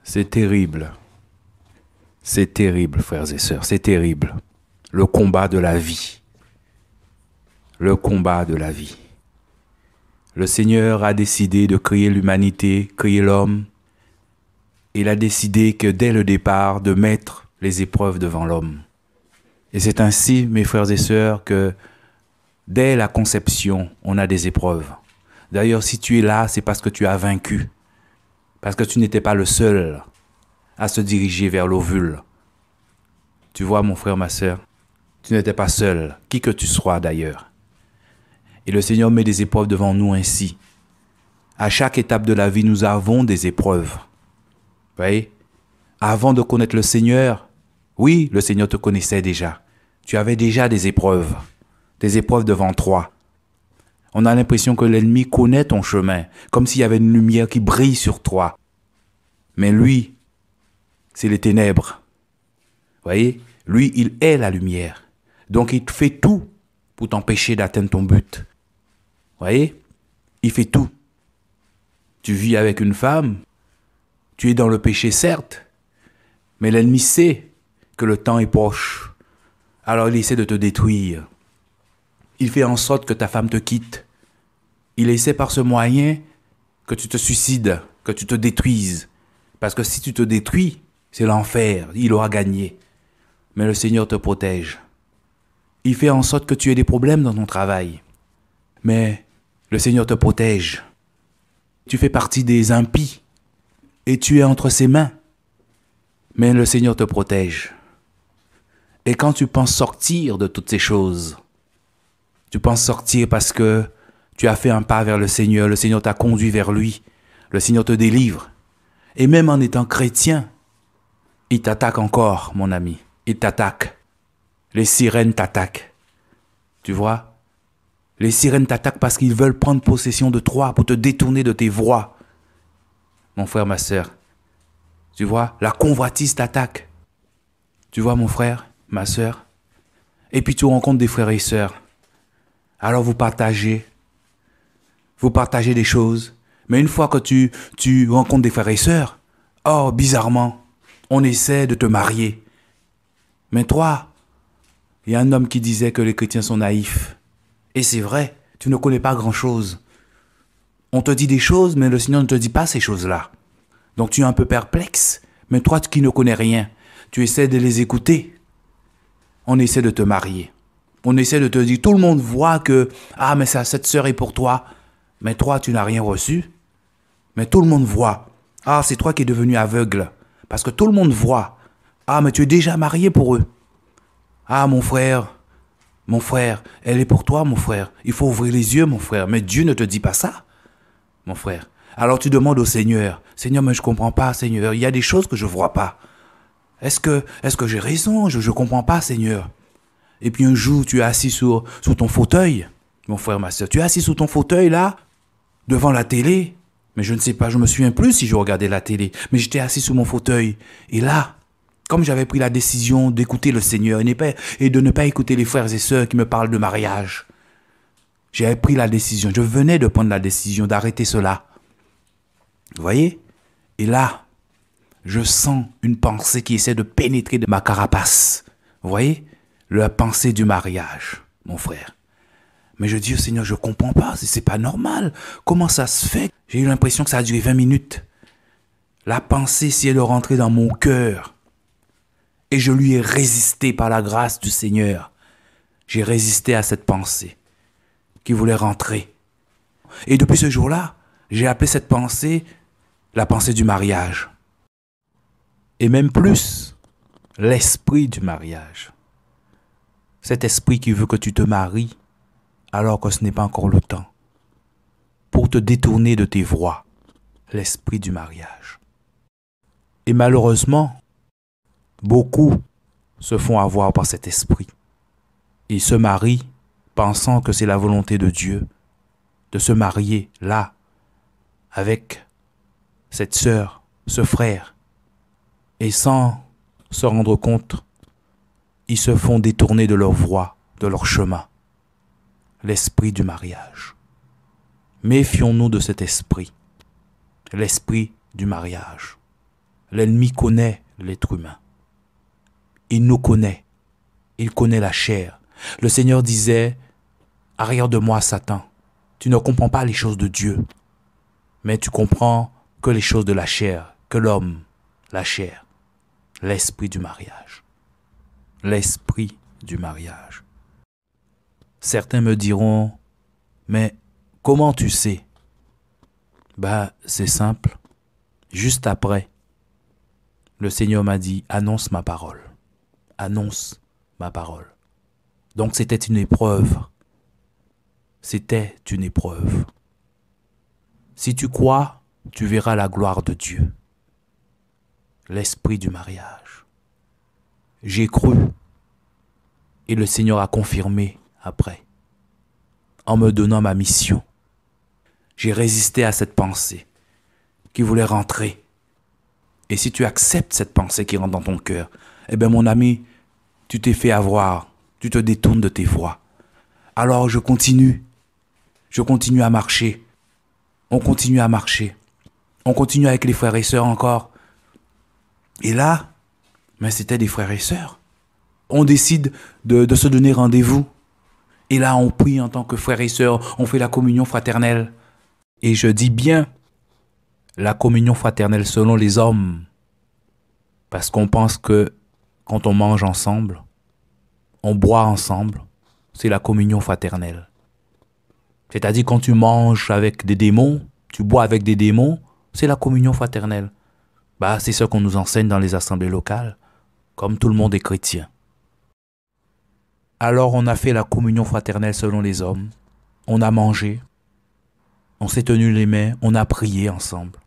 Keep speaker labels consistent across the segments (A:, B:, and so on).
A: C'est terrible. C'est terrible, frères et sœurs, c'est terrible. Le combat de la vie. Le combat de la vie. Le Seigneur a décidé de créer l'humanité, créer l'homme. Il a décidé que dès le départ, de mettre les épreuves devant l'homme. Et c'est ainsi, mes frères et sœurs, que dès la conception, on a des épreuves. D'ailleurs, si tu es là, c'est parce que tu as vaincu. Parce que tu n'étais pas le seul à se diriger vers l'ovule. Tu vois, mon frère, ma sœur, tu n'étais pas seul, qui que tu sois d'ailleurs. Et le Seigneur met des épreuves devant nous ainsi. À chaque étape de la vie, nous avons des épreuves. Vous voyez? Avant de connaître le Seigneur, oui, le Seigneur te connaissait déjà. Tu avais déjà des épreuves devant toi. On a l'impression que l'ennemi connaît ton chemin, comme s'il y avait une lumière qui brille sur toi. Mais lui, c'est les ténèbres. Vous voyez? Lui, il est la lumière. Donc, il fait tout pour t'empêcher d'atteindre ton but. Vous voyez? Il fait tout. Tu vis avec une femme, tu es dans le péché, certes, mais l'ennemi sait que le temps est proche. Alors, il essaie de te détruire. Il fait en sorte que ta femme te quitte. Il essaie par ce moyen que tu te suicides, que tu te détruises. Parce que si tu te détruis, c'est l'enfer, il aura gagné. Mais le Seigneur te protège. Il fait en sorte que tu aies des problèmes dans ton travail. Mais le Seigneur te protège. Tu fais partie des impies et tu es entre ses mains. Mais le Seigneur te protège. Et quand tu penses sortir de toutes ces choses, tu penses sortir parce que tu as fait un pas vers le Seigneur t'a conduit vers lui, le Seigneur te délivre. Et même en étant chrétien, il t'attaque encore, mon ami. Il t'attaque. Les sirènes t'attaquent. Tu vois? Les sirènes t'attaquent parce qu'ils veulent prendre possession de toi pour te détourner de tes voies. Mon frère, ma sœur. Tu vois? La convoitise t'attaque. Tu vois, mon frère, ma sœur? Et puis tu rencontres des frères et sœurs. Alors vous partagez des choses. Mais une fois que tu rencontres des frères et sœurs, oh, bizarrement, on essaie de te marier. Mais toi, il y a un homme qui disait que les chrétiens sont naïfs. Et c'est vrai, tu ne connais pas grand-chose. On te dit des choses, mais le Seigneur ne te dit pas ces choses-là. Donc tu es un peu perplexe. Mais toi qui ne connais rien, tu essaies de les écouter. On essaie de te marier. On essaie de te dire, tout le monde voit que, ah, mais ça, cette sœur est pour toi. Mais toi, tu n'as rien reçu. Mais tout le monde voit. Ah, c'est toi qui es devenu aveugle. Parce que tout le monde voit. Ah, mais tu es déjà marié pour eux. Ah, mon frère, elle est pour toi, mon frère. Il faut ouvrir les yeux, mon frère. Mais Dieu ne te dit pas ça, mon frère. Alors tu demandes au Seigneur, Seigneur, mais je ne comprends pas, Seigneur. Il y a des choses que je ne vois pas. Est-ce que j'ai raison? Je ne comprends pas, Seigneur. Et puis un jour, tu es assis sur ton fauteuil, mon frère, ma soeur. Tu es assis sur ton fauteuil, là, devant la télé. Mais je ne sais pas, je me souviens plus si je regardais la télé. Mais j'étais assis sur mon fauteuil. Et là, comme j'avais pris la décision d'écouter le Seigneur et de ne pas écouter les frères et sœurs qui me parlent de mariage, j'avais pris la décision, je venais de prendre la décision d'arrêter cela. Vous voyez? Et là, je sens une pensée qui essaie de pénétrer de ma carapace. Vous voyez? La pensée du mariage, mon frère. Mais je dis au Seigneur, je ne comprends pas, c'est pas normal. Comment ça se fait? J'ai eu l'impression que ça a duré 20 minutes. La pensée essayait de rentrer dans mon cœur. Et je lui ai résisté par la grâce du Seigneur. J'ai résisté à cette pensée qui voulait rentrer. Et depuis ce jour-là, j'ai appelé cette pensée la pensée du mariage. Et même plus, l'esprit du mariage. Cet esprit qui veut que tu te maries alors que ce n'est pas encore le temps. Pour te détourner de tes voies. L'esprit du mariage. Et malheureusement, beaucoup se font avoir par cet esprit. Ils se marient pensant que c'est la volonté de Dieu de se marier là, avec cette sœur, ce frère. Et sans se rendre compte, ils se font détourner de leur voie, de leur chemin. L'esprit du mariage. Méfions-nous de cet esprit. L'esprit du mariage. L'ennemi connaît l'être humain. Il nous connaît. Il connaît la chair. Le Seigneur disait, « Arrière de moi, Satan, tu ne comprends pas les choses de Dieu, mais tu comprends que les choses de la chair, que l'homme, la chair, l'esprit du mariage. » L'esprit du mariage. Certains me diront, « Mais comment tu sais ?» C'est simple. Juste après, le Seigneur m'a dit, « Annonce ma parole. Annonce ma parole. » Donc c'était une épreuve. C'était une épreuve. Si tu crois, tu verras la gloire de Dieu. L'esprit du mariage. J'ai cru. Et le Seigneur a confirmé après. En me donnant ma mission. J'ai résisté à cette pensée qui voulait rentrer. Et si tu acceptes cette pensée qui rentre dans ton cœur, mon ami, tu t'es fait avoir. Tu te détournes de tes voies. Alors je continue. Je continue à marcher. On continue à marcher. On continue avec les frères et sœurs encore. Et là, c'était des frères et sœurs. On décide de se donner rendez-vous. Et là, on prie en tant que frères et sœurs. On fait la communion fraternelle. Et je dis bien la communion fraternelle selon les hommes. Parce qu'on pense que quand on mange ensemble, on boit ensemble, c'est la communion fraternelle. C'est-à-dire quand tu manges avec des démons, tu bois avec des démons, c'est la communion fraternelle. C'est ce qu'on nous enseigne dans les assemblées locales, comme tout le monde est chrétien. Alors on a fait la communion fraternelle selon les hommes, on a mangé, on s'est tenu les mains, on a prié ensemble.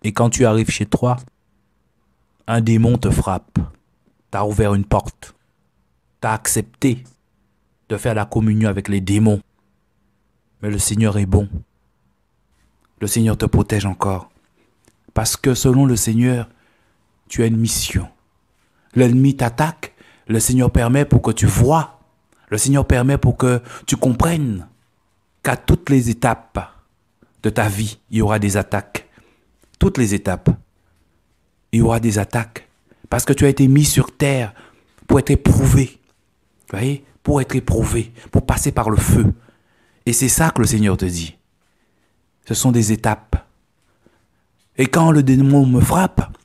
A: Et quand tu arrives chez toi, un démon te frappe, t'as ouvert une porte, t'as accepté de faire la communion avec les démons. Mais le Seigneur est bon. Le Seigneur te protège encore. Parce que selon le Seigneur, tu as une mission. L'ennemi t'attaque, le Seigneur permet pour que tu vois. Le Seigneur permet pour que tu comprennes qu'à toutes les étapes de ta vie, il y aura des attaques. Toutes les étapes, il y aura des attaques. Parce que tu as été mis sur terre pour être éprouvé. Vous voyez? Pour être éprouvé, pour passer par le feu. Et c'est ça que le Seigneur te dit. Ce sont des étapes. Et quand le démon me frappe,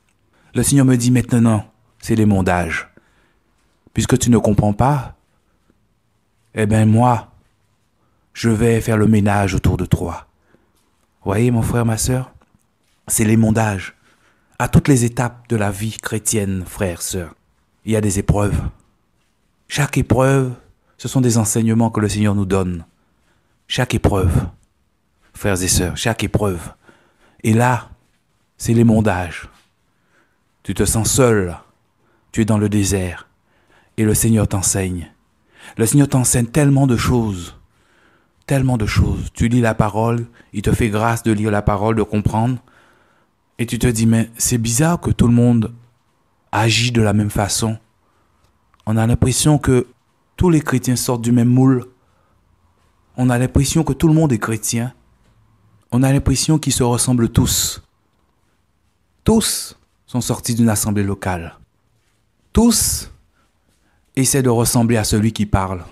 A: le Seigneur me dit maintenant, c'est les mondages. Puisque tu ne comprends pas, moi, je vais faire le ménage autour de toi. Vous voyez, mon frère, ma sœur, c'est les mondages. À toutes les étapes de la vie chrétienne, frère, sœur, il y a des épreuves. Chaque épreuve, ce sont des enseignements que le Seigneur nous donne. Chaque épreuve, frères et sœurs, chaque épreuve. Et là, c'est les mondages. Tu te sens seul, tu es dans le désert, et le Seigneur t'enseigne. Le Seigneur t'enseigne tellement de choses, tellement de choses. Tu lis la parole, il te fait grâce de lire la parole, de comprendre, et tu te dis, mais c'est bizarre que tout le monde agit de la même façon. On a l'impression que tous les chrétiens sortent du même moule. On a l'impression que tout le monde est chrétien. On a l'impression qu'ils se ressemblent tous. Tous sont sortis d'une assemblée locale. Tous essaient de ressembler à celui qui parle.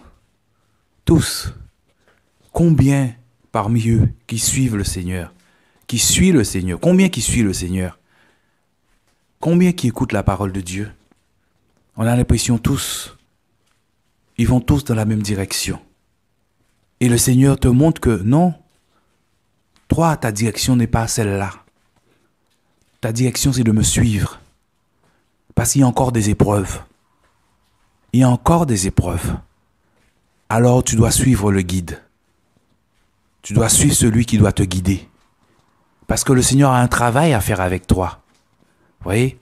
A: Tous. Combien parmi eux qui suivent le Seigneur, qui suit le Seigneur? Combien qui suit le Seigneur? Combien qui écoutent la parole de Dieu? On a l'impression tous, ils vont tous dans la même direction. Et le Seigneur te montre que non, toi, ta direction n'est pas celle-là. Ta direction, c'est de me suivre. Parce qu'il y a encore des épreuves. Il y a encore des épreuves. Alors tu dois suivre le guide. Tu dois suivre celui qui doit te guider. Parce que le Seigneur a un travail à faire avec toi. Vous voyez?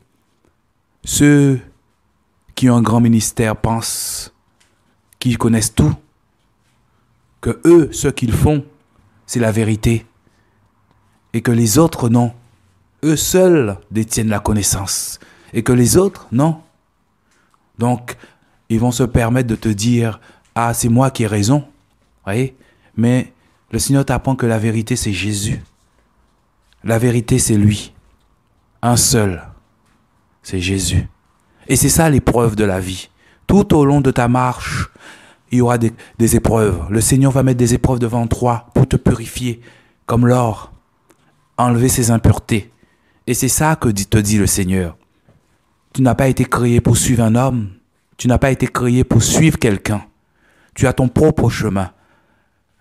A: Ceux qui ont un grand ministère pensent qu'ils connaissent tout. Que eux, ce qu'ils font, c'est la vérité. Et que les autres, non. Eux seuls détiennent la connaissance. Et que les autres, non. Donc, ils vont se permettre de te dire, ah, c'est moi qui ai raison. Vous voyez? Mais le Seigneur t'apprend que la vérité, c'est Jésus. La vérité, c'est lui. Un seul. c'est Jésus. Et c'est ça l'épreuve de la vie. Tout au long de ta marche, il y aura des épreuves. Le Seigneur va mettre des épreuves devant toi pour te purifier, comme l'or, enlever ses impuretés. Et c'est ça que te dit le Seigneur. Tu n'as pas été créé pour suivre un homme. Tu n'as pas été créé pour suivre quelqu'un. Tu as ton propre chemin.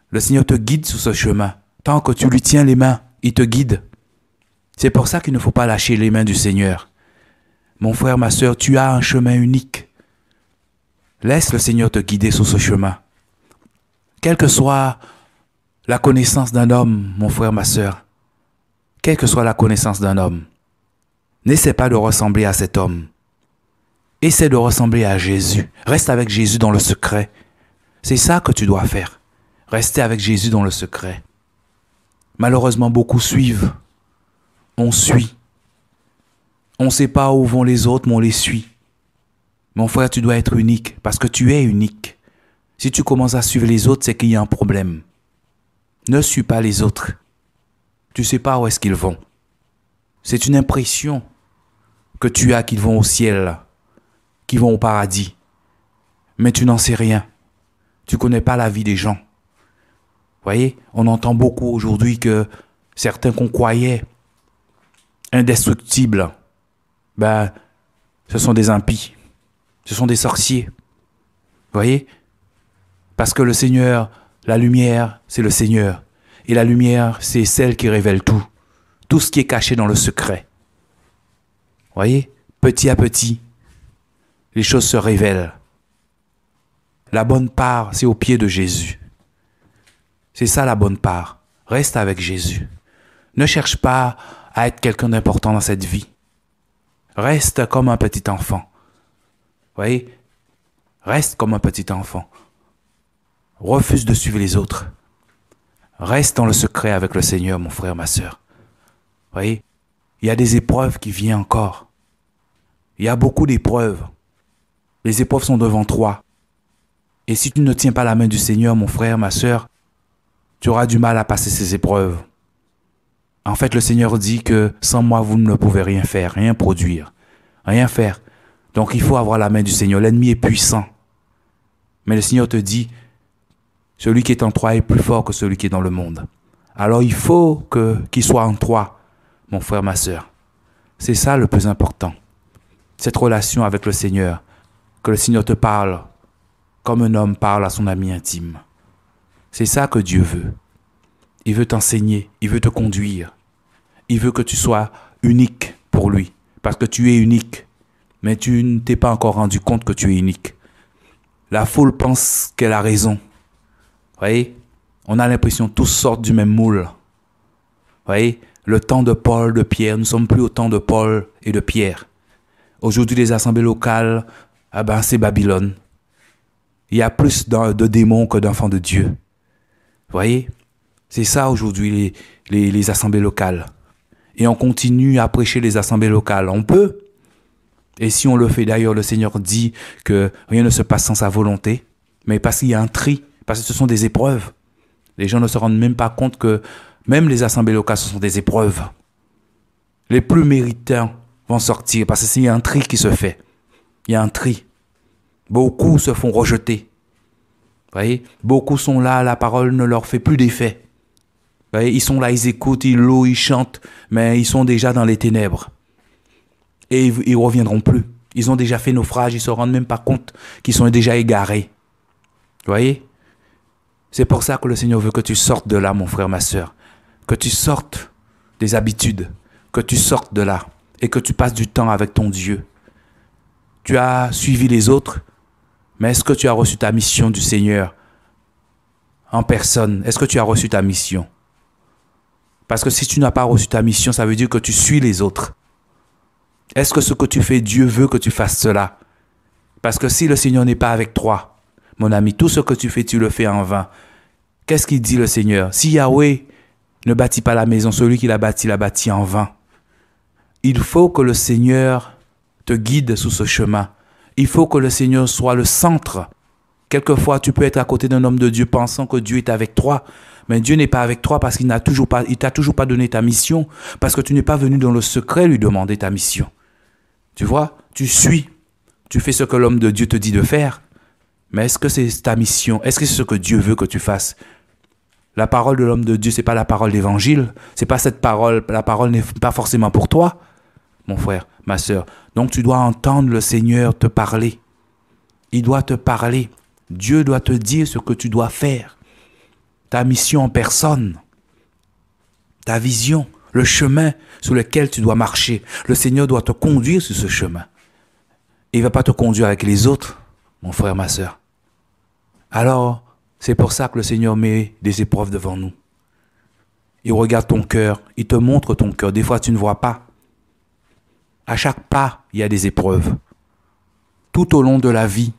A: Le Seigneur te guide sur ce chemin. Tant que tu lui tiens les mains, il te guide. C'est pour ça qu'il ne faut pas lâcher les mains du Seigneur. Mon frère, ma sœur, tu as un chemin unique. Laisse le Seigneur te guider sur ce chemin. Quelle que soit la connaissance d'un homme, mon frère, ma sœur, quelle que soit la connaissance d'un homme, n'essaie pas de ressembler à cet homme. Essaie de ressembler à Jésus. Reste avec Jésus dans le secret. C'est ça que tu dois faire. Rester avec Jésus dans le secret. Malheureusement, beaucoup suivent. On suit. On ne sait pas où vont les autres, mais on les suit. Mon frère, tu dois être unique, parce que tu es unique. Si tu commences à suivre les autres, c'est qu'il y a un problème. Ne suis pas les autres. Tu ne sais pas où est-ce qu'ils vont. C'est une impression que tu as qu'ils vont au ciel, qu'ils vont au paradis. Mais tu n'en sais rien. Tu ne connais pas la vie des gens. Vous voyez, on entend beaucoup aujourd'hui que certains qu'on croyait indestructibles, ce sont des impies. Ce sont des sorciers. Vous voyez? Parce que le Seigneur, la lumière, c'est le Seigneur. Et la lumière, c'est celle qui révèle tout. Tout ce qui est caché dans le secret. Vous voyez? Petit à petit, les choses se révèlent. La bonne part, c'est au pied de Jésus. C'est ça la bonne part. Reste avec Jésus. Ne cherche pas à être quelqu'un d'important dans cette vie. Reste comme un petit enfant. Vous voyez, reste comme un petit enfant. Refuse de suivre les autres. Reste dans le secret avec le Seigneur, mon frère, ma sœur. Vous voyez, il y a des épreuves qui viennent encore. Il y a beaucoup d'épreuves. Les épreuves sont devant toi. Et si tu ne tiens pas la main du Seigneur, mon frère, ma sœur, tu auras du mal à passer ces épreuves. En fait, le Seigneur dit que sans moi, vous ne pouvez rien faire, rien produire, rien faire. Donc, il faut avoir la main du Seigneur. L'ennemi est puissant. Mais le Seigneur te dit, celui qui est en toi est plus fort que celui qui est dans le monde. Alors, il faut qu'il soit en toi, mon frère, ma sœur. C'est ça le plus important. Cette relation avec le Seigneur. Que le Seigneur te parle comme un homme parle à son ami intime. C'est ça que Dieu veut. Il veut t'enseigner, il veut te conduire. Il veut que tu sois unique pour lui. Parce que tu es unique. Mais tu ne t'es pas encore rendu compte que tu es unique. La foule pense qu'elle a raison. Vous voyez, on a l'impression que tous sortent du même moule. Vous voyez, le temps de Paul, de Pierre, nous ne sommes plus au temps de Paul et de Pierre. Aujourd'hui, les assemblées locales, c'est Babylone. Il y a plus de démons que d'enfants de Dieu. Vous voyez, c'est ça aujourd'hui les assemblées locales. Et on continue à prêcher les assemblées locales. On peut. Et si on le fait, d'ailleurs, le Seigneur dit que rien ne se passe sans sa volonté. Mais parce qu'il y a un tri, parce que ce sont des épreuves. Les gens ne se rendent même pas compte que même les assemblées locales, ce sont des épreuves. Les plus méritants vont sortir parce qu'il y a un tri qui se fait. Il y a un tri. Beaucoup se font rejeter. Vous voyez, beaucoup sont là, la parole ne leur fait plus d'effet. Vous voyez, ils sont là, ils écoutent, ils louent, ils chantent, mais ils sont déjà dans les ténèbres. Et ils ne reviendront plus. Ils ont déjà fait naufrage, ils ne se rendent même pas compte qu'ils sont déjà égarés. Vous voyez? C'est pour ça que le Seigneur veut que tu sortes de là, mon frère, ma sœur. Que tu sortes des habitudes, que tu sortes de là et que tu passes du temps avec ton Dieu. Tu as suivi les autres, mais est-ce que tu as reçu ta mission du Seigneur en personne? Est-ce que tu as reçu ta mission? Parce que si tu n'as pas reçu ta mission, ça veut dire que tu suis les autres. Est-ce que ce que tu fais, Dieu veut que tu fasses cela? Parce que si le Seigneur n'est pas avec toi, mon ami, tout ce que tu fais, tu le fais en vain. Qu'est-ce qu'il dit le Seigneur? Si Yahweh ne bâtit pas la maison, celui qui l'a bâti en vain. Il faut que le Seigneur te guide sous ce chemin. Il faut que le Seigneur soit le centre. Quelquefois, tu peux être à côté d'un homme de Dieu pensant que Dieu est avec toi. Mais Dieu n'est pas avec toi parce qu'il t'a toujours pas donné ta mission. Parce que tu n'es pas venu dans le secret lui demander ta mission. Tu vois, tu suis, tu fais ce que l'homme de Dieu te dit de faire. Mais est-ce que c'est ta mission? Est-ce que c'est ce que Dieu veut que tu fasses? La parole de l'homme de Dieu, c'est pas la parole d'évangile. C'est pas cette parole. La parole n'est pas forcément pour toi, mon frère, ma sœur. Donc tu dois entendre le Seigneur te parler. Il doit te parler. Dieu doit te dire ce que tu dois faire. Ta mission en personne. Ta vision. Le chemin sur lequel tu dois marcher. Le Seigneur doit te conduire sur ce chemin. Il ne va pas te conduire avec les autres, mon frère, ma sœur. Alors, c'est pour ça que le Seigneur met des épreuves devant nous. Il regarde ton cœur, il te montre ton cœur. Des fois, tu ne vois pas. À chaque pas, il y a des épreuves. Tout au long de la vie,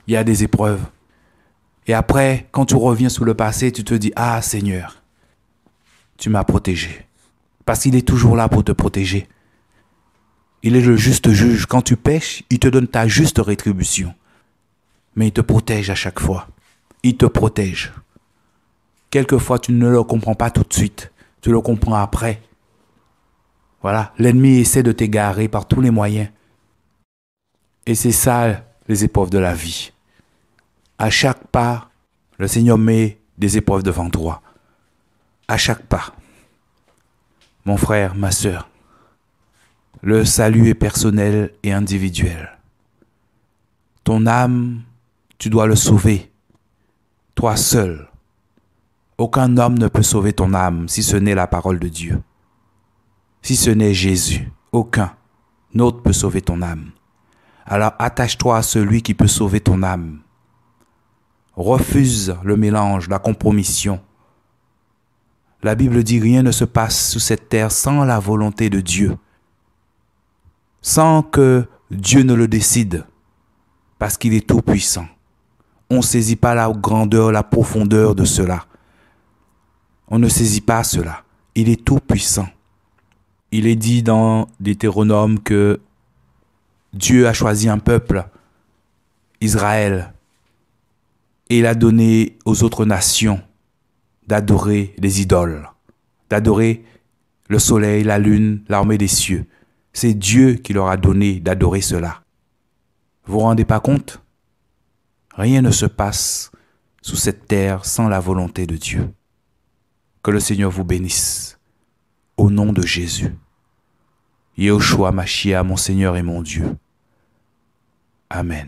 A: il y a des épreuves. Et après, quand tu reviens sur le passé, tu te dis, ah Seigneur, tu m'as protégé. Parce qu'il est toujours là pour te protéger. Il est le juste juge. Quand tu pèches, il te donne ta juste rétribution. Mais il te protège à chaque fois. Il te protège. Quelquefois, tu ne le comprends pas tout de suite. Tu le comprends après. Voilà, l'ennemi essaie de t'égarer par tous les moyens. Et c'est ça, les épreuves de la vie. À chaque pas, le Seigneur met des épreuves devant toi. À chaque pas. Mon frère, ma sœur, le salut est personnel et individuel. Ton âme, tu dois le sauver. Toi seul. Aucun homme ne peut sauver ton âme si ce n'est la parole de Dieu. Si ce n'est Jésus, aucun autre peut sauver ton âme. Alors attache-toi à celui qui peut sauver ton âme. Refuse le mélange, la compromission. La Bible dit rien ne se passe sur cette terre sans la volonté de Dieu. Sans que Dieu ne le décide. Parce qu'il est tout puissant. On ne saisit pas la grandeur, la profondeur de cela. On ne saisit pas cela. Il est tout puissant. Il est dit dans Deutéronome que Dieu a choisi un peuple, Israël, et il a donné aux autres nations d'adorer les idoles, d'adorer le soleil, la lune, l'armée des cieux. C'est Dieu qui leur a donné d'adorer cela. Vous vous rendez pas compte? Rien ne se passe sous cette terre sans la volonté de Dieu. Que le Seigneur vous bénisse. Au nom de Jésus. Yehoshua Mashiach, mon Seigneur et mon Dieu. Amen.